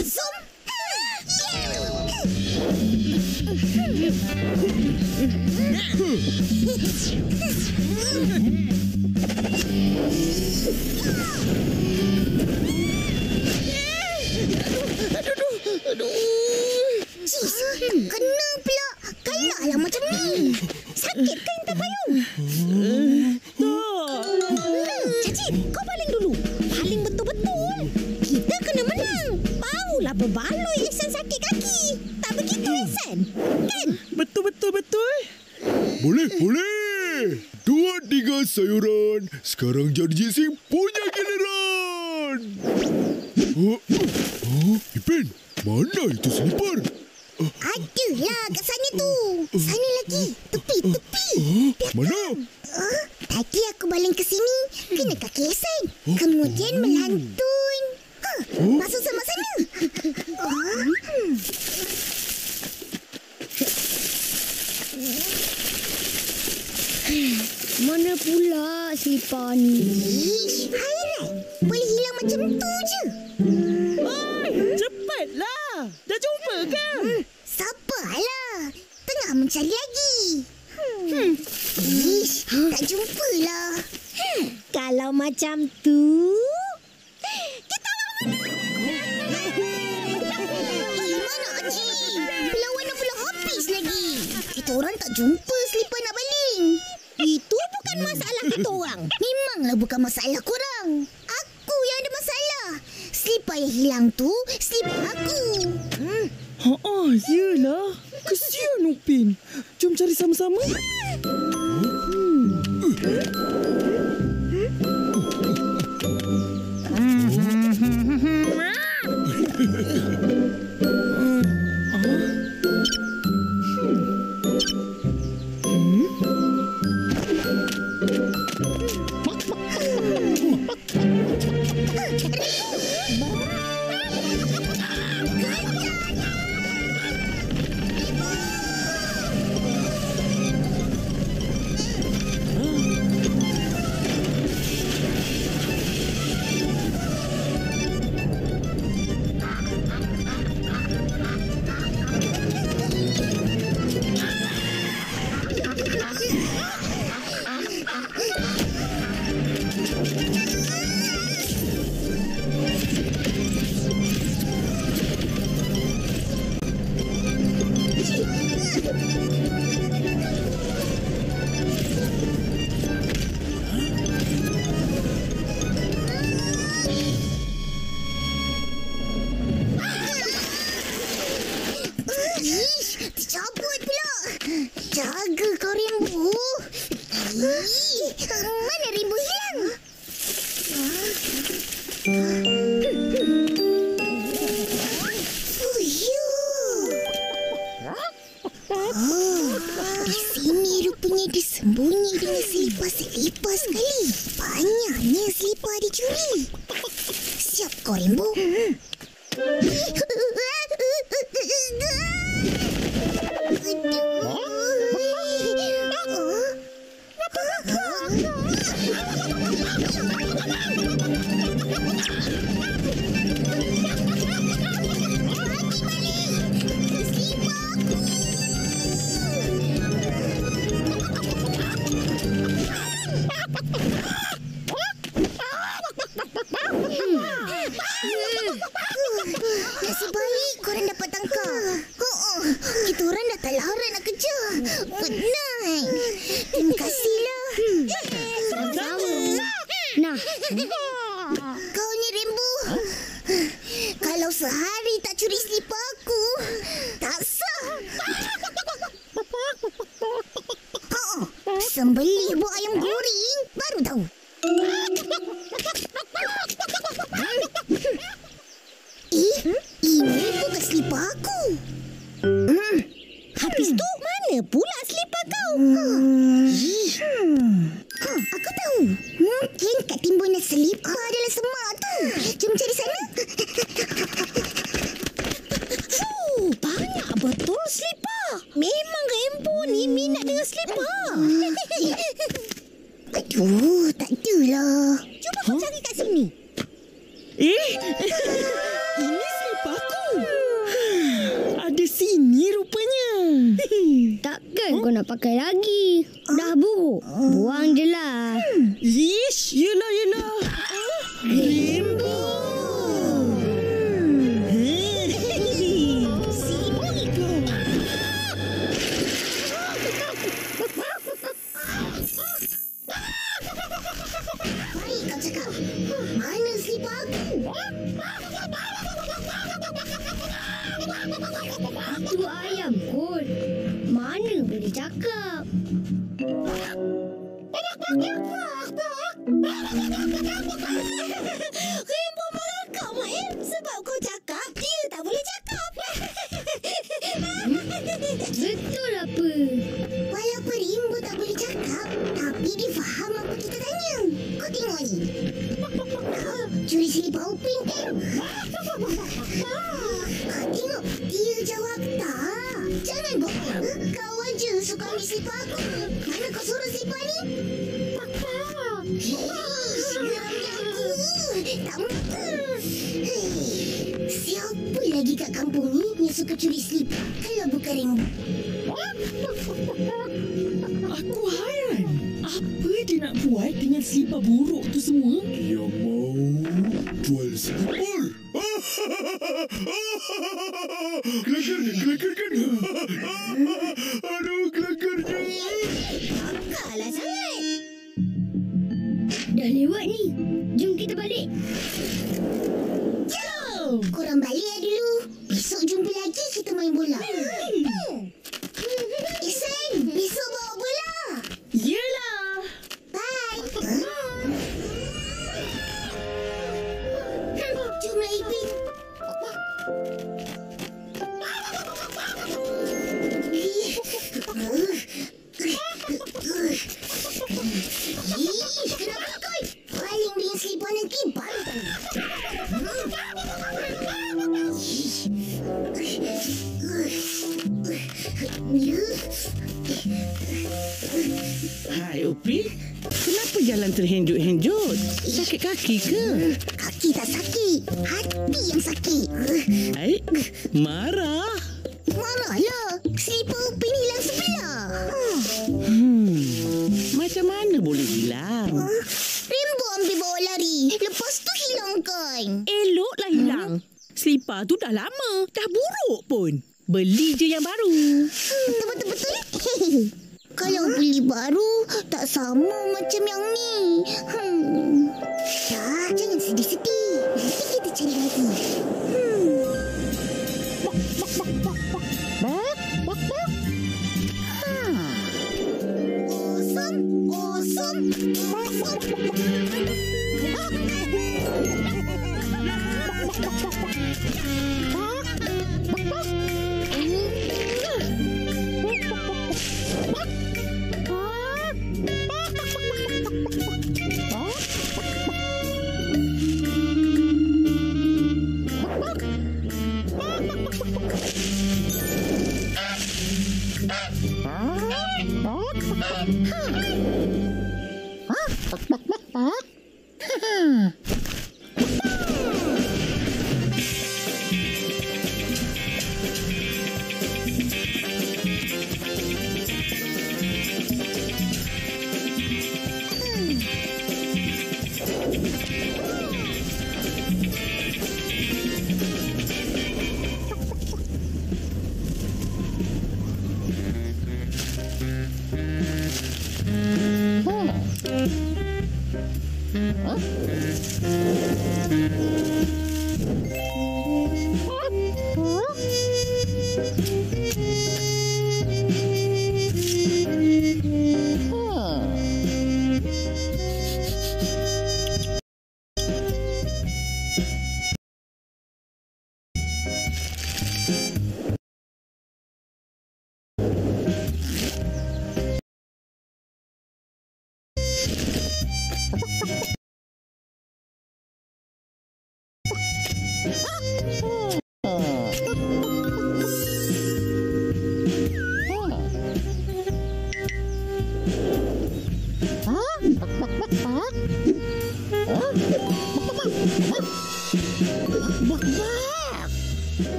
kosong. Aduh. Cis, kena pula. Kalahlah macam ni. Sakit kan tak payung? Tak. Cacik, kau paling dulu. Paling betul-betul. Kita kena menang. Paulah berbaloi Ihsan sakit kaki. Tak begitu Ihsan? Kan? Betul. Boleh. 2, 3 sayuran. Sekarang jadi Jinsing punya giliran. Ipin, mana itu selipar? Adalah kat sana tu. Sana lagi. Tepi. Mana? Tadi aku baling ke sini. Kena kaki Ihsan. Kemudian melantun. Masuk sama sana. Mana pula selipar ni? Ish, hairan. Boleh hilang macam tu je. Cepatlah. Dah jumpa ke? Sabarlah. Tengah mencari lagi. Ish, tak jumpalah. Kalau macam tu, Mana Haji? Perlawanan pula habis lagi. Kita orang tak jumpa selipar nak baling. Itu bukan masalah kita orang. Memanglah bukan masalah korang. Aku yang ada masalah. Selipar yang hilang tu selipar aku. Yelah. Kesian Upin. Jom cari sama-sama. Tercabut pula. Jaga kau Rimbu. Mana Rimbu hilang? Di sini rupanya disembunyi dengan selipar-selipar sekali. Banyaknya selipar dicuri. Siap kau Rimbu? Nasib baik korang dapat tangkap. Kita orang dah tak larat nak kejar. Penat. Terima kasihlah. sama. Nah, Kau ni Rimbu. Kalau sehari tak curi selipar aku, tak sah. Sembelih buat ayam goreng baru tahu. Ini bukan selipar aku. Habis tu mana pula selipar kau? Aku tahu. Mungkin kat timbunan selipar dalam semak tu. Jom cari sana. kau nak pakai lagi? Dah buruk. Buang je lah. Ish, yelah. Rainbow. Baik kau cakap. Mana slipper aku? Itu ayam kot. Mana boleh cakap? Rainbow merekam, sebab kau cakap, dia tak boleh cakap. Betul apa? Walaupun Rainbow tak boleh cakap, tapi dia faham apa kita tanya. Kau tengok ni. Curi selipar Upin kan? Kau tengok, dia jawab tak. Jangan bohong. Kau aja suka ambil selipar aku. Mana kau suruh selipar ni? Geramnya aku. Tak muka. Siapa lagi kat kampung ni yang suka curi selipar kalau bukan Rainbow? Aku hairan. Apa dia nak buat dengan selipar buruk tu semua? Dia mau jual selipar. Kelakarnya. Aduh, kelakarnya. Kalah sangat. Dah lewat ni. Jom kita balik. Jom. Korang balik ya dulu. Besok jumpa lagi kita main bola. Isen, besok bawa bola. Yelah. Bye. Jomlah Ipin. Kenapa kau? Paling dengan selipar nanti bantang. Hai Upin, kenapa jalan terhenjut-henjut? Sakit kaki ke? Kaki tak sakit, hati yang sakit. Hai, marah. Marahlah, selipar Upin hilang sebelah. Macam mana boleh hilang? Rainbow ambil bawa lari, lepas tu hilangkan. Eloklah hilang. Selipar tu dah lama, dah buruk pun. Beli je yang baru. Betul-betul. Kalau beli baru, tak sama macam yang ni. Dah, jangan sedih-sedih. Nanti kita cari lagi.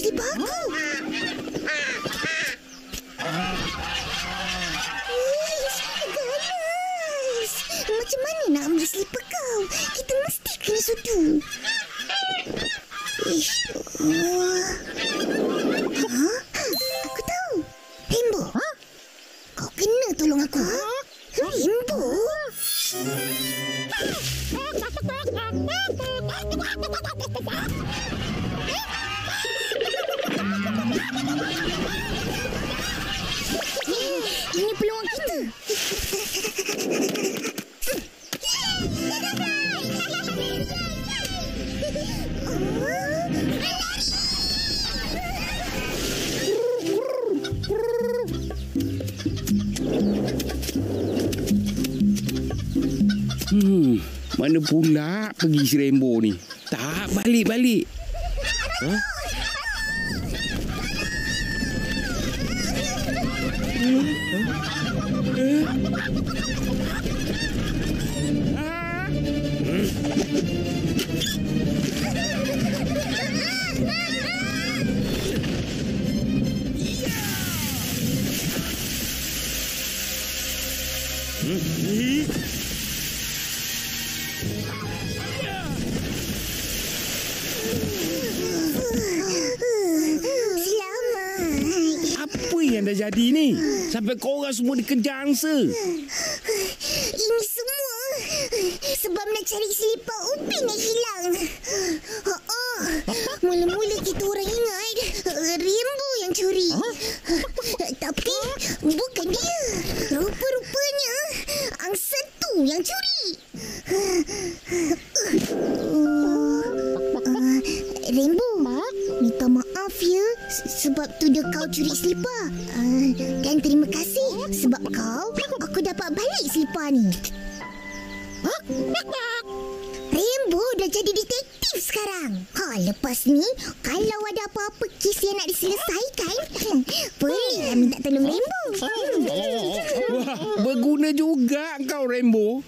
slipper aku. Ish, ganas. Macam mana nak ambil slipper kau? Kita mesti kena sudu. Ish. Aku tahu. Rainbow. Kau kena tolong aku. Rainbow? Ini peluang kita. Mana pula pergi si Rainbow ni? Tak balik-balik. Ha? Apa yang dah jadi ni? Sampai korang semua dikejar angsa. Ini semua sebab nak cari selipar Upin yang hilang. Mula-mula kita orang ingat Rainbow yang curi. Tapi bukan dia. Rupa-rupanya angsa tu yang curi. Rainbow, minta maaf ya sebab tuduh kau curi selipar. Dan terima kasih sebab aku dapat balik selipar ni. Rainbow dah jadi detektif sekarang. Lepas ni kalau ada apa-apa kes yang nak diselesaikan, bolehlah minta tolong Rainbow. Wah, berguna juga kau Rainbow.